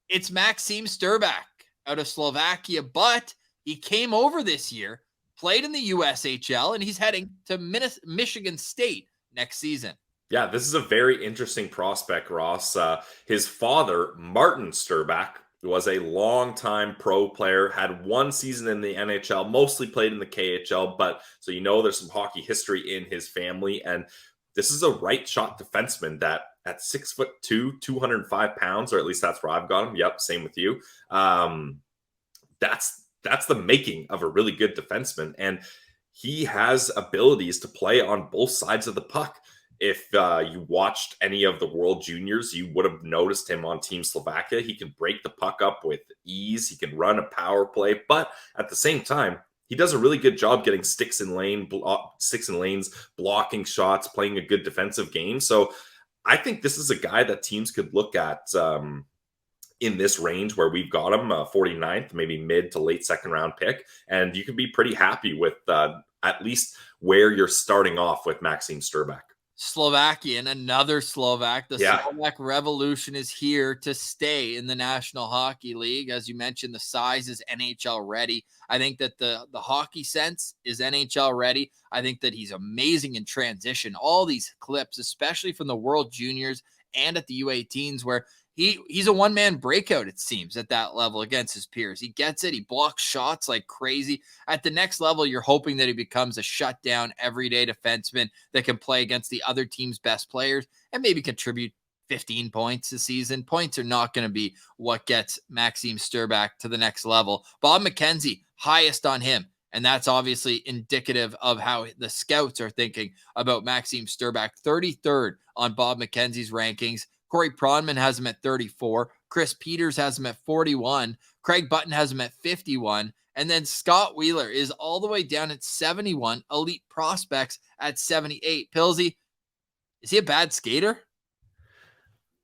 It's Maxim Strbak out of Slovakia, but he came over this year, played in the USHL, and he's heading to Michigan State next season. Yeah, this is a very interesting prospect, Ross. His father, Martin Strbak, was a longtime pro player, had one season in the NHL, mostly played in the KHL, but so there's some hockey history in his family. And this is a right shot defenseman that at 6'2", 205 pounds, or at least that's where I've got him. Yep, same with you. That's the making of a really good defenseman. And he has abilities to play on both sides of the puck. If you watched any of the World Juniors, you would have noticed him on Team Slovakia. He can break the puck up with ease. He can run a power play, but at the same time, he does a really good job getting sticks in lanes, blocking shots, playing a good defensive game. So I think this is a guy that teams could look at in this range where we've got him 49th, maybe mid to late second round pick. And you can be pretty happy with at least where you're starting off with Maxim Strbak. Slovakian, another Slovak. The Slovak Revolution is here to stay in the National Hockey League. As you mentioned, the size is NHL ready. I think that the hockey sense is NHL ready. I think that he's amazing in transition. All these clips, especially from the World Juniors and at the U18s, where he's a one-man breakout, it seems, at that level against his peers. He gets it. He blocks shots like crazy. At the next level, you're hoping that he becomes a shutdown, everyday defenseman that can play against the other team's best players and maybe contribute 15 points a season. Points are not going to be what gets Maxim Strbak to the next level. Bob McKenzie, highest on him. And that's obviously indicative of how the scouts are thinking about Maxim Strbak. 33rd on Bob McKenzie's rankings. Corey Pronman has him at 34. Chris Peters has him at 41. Craig Button has him at 51. And then Scott Wheeler is all the way down at 71. Elite Prospects at 78. Pilsy, is he a bad skater?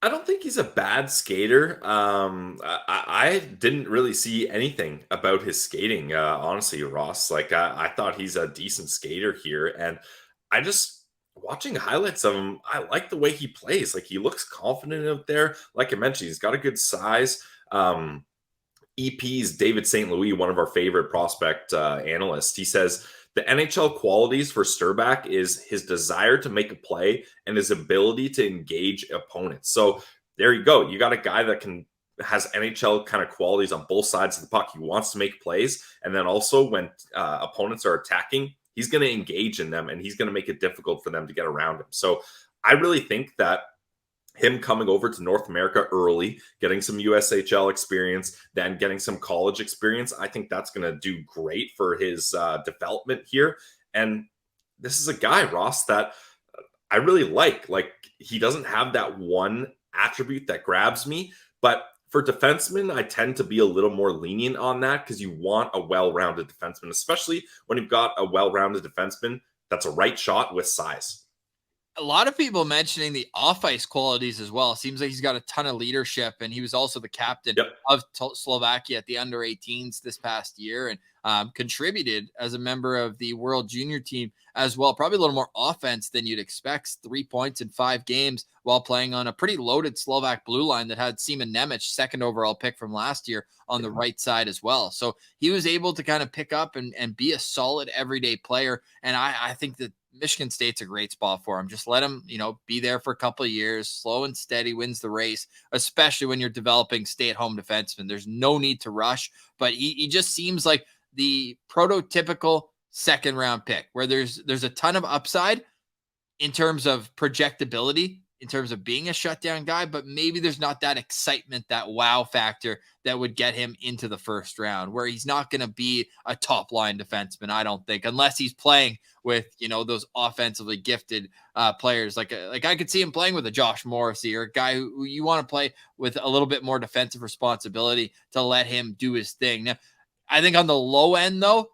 I don't think he's a bad skater. I didn't really see anything about his skating, honestly, Ross. Like, I thought he's a decent skater here. And I just, watching highlights of him, I like the way he plays. Like, he looks confident out there. Like I mentioned, he's got a good size. EP's David St. Louis, one of our favorite prospect analysts, he says the NHL qualities for Strbak is his desire to make a play and his ability to engage opponents. So there you go. You got a guy that has NHL kind of qualities on both sides of the puck. He wants to make plays. And then also when opponents are attacking, he's going to engage in them and he's going to make it difficult for them to get around him. So I really think that him coming over to North America early, getting some USHL experience, then getting some college experience, I think that's going to do great for his development here. And this is a guy, Ross, that I really like. Like, he doesn't have that one attribute that grabs me, but for defensemen, I tend to be a little more lenient on that because you want a well-rounded defenseman, especially when you've got a well-rounded defenseman that's a right shot with size. A lot of people mentioning the off-ice qualities as well. Seems like he's got a ton of leadership, and he was also the captain of Slovakia at the under-18s this past year and contributed as a member of the World Junior team as well. Probably a little more offense than you'd expect. 3 points in 5 games while playing on a pretty loaded Slovak blue line that had Seaman Nemec, second overall pick from last year, on the right side as well. So he was able to kind of pick up and be a solid everyday player. And I think that Michigan State's a great spot for him. Just let him, be there for a couple of years, slow and steady wins the race, especially when you're developing stay-at-home defensemen. There's no need to rush, but he just seems like the prototypical second-round pick where there's a ton of upside in terms of projectability, in terms of being a shutdown guy, but maybe there's not that excitement, that wow factor that would get him into the first round, where he's not going to be a top line defenseman, I don't think, unless he's playing with, those offensively gifted players. Like I could see him playing with a Josh Morrissey, or a guy who you want to play with a little bit more defensive responsibility to let him do his thing. Now, I think on the low end, though,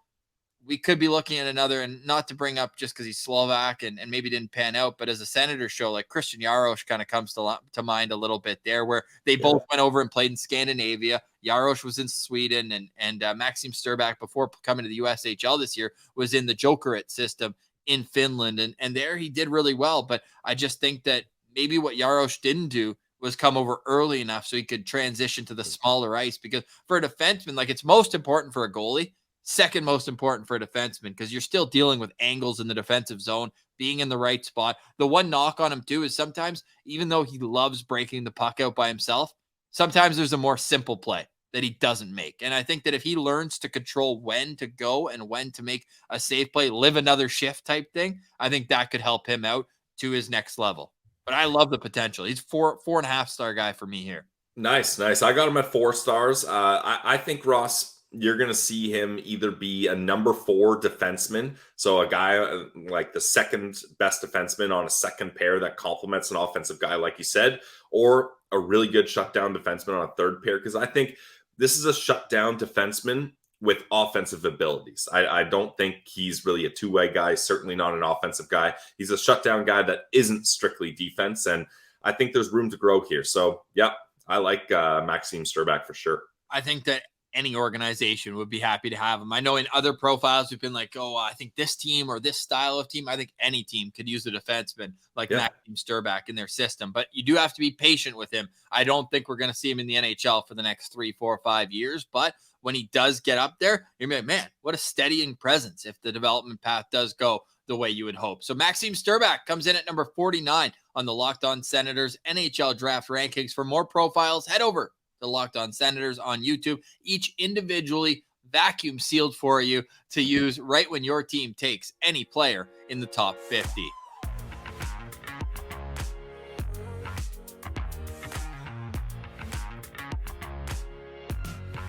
we could be looking at another, and not to bring up just because he's Slovak and maybe didn't pan out, but as a Senator show, like Christian Jaros kind of comes to mind a little bit there, where they both went over and played in Scandinavia. Jaros was in Sweden, and Maxim Strbak, before coming to the USHL this year, was in the Jokerit system in Finland. And there he did really well. But I just think that maybe what Jaros didn't do was come over early enough so he could transition to the smaller ice, because for a defenseman, like, it's most important for a goalie, second most important for a defenseman, because you're still dealing with angles in the defensive zone, being in the right spot. The one knock on him too is sometimes, even though he loves breaking the puck out by himself, sometimes there's a more simple play that he doesn't make. And I think that if he learns to control when to go and when to make a safe play, live another shift type thing, I think that could help him out to his next level. But I love the potential. He's 4.5-star guy for me here. Nice. I got him at 4 stars. I think, Ross, you're going to see him either be a number 4 defenseman, so a guy like the second best defenseman on a second pair that complements an offensive guy, like you said, or a really good shutdown defenseman on a third pair, because I think this is a shutdown defenseman with offensive abilities. I don't think he's really a two-way guy, certainly not an offensive guy. He's a shutdown guy that isn't strictly defense, and I think there's room to grow here. So, yeah, I like Maxim Strbak for sure. I think that any organization would be happy to have him. I know in other profiles we've been like, oh, I think this team or this style of team, I think any team could use a defenseman like Maxim Strbak in their system, but you do have to be patient with him. I don't think we're going to see him in the NHL for the next 3, 4, 5 years, but when he does get up there, you're like, man, what a steadying presence if the development path does go the way you would hope. So Maxim Strbak comes in at number 49 on the Locked On Senators NHL Draft rankings. For more profiles, head over to Locked On Senators on YouTube, each individually vacuum sealed for you to use right when your team takes any player in the top 50.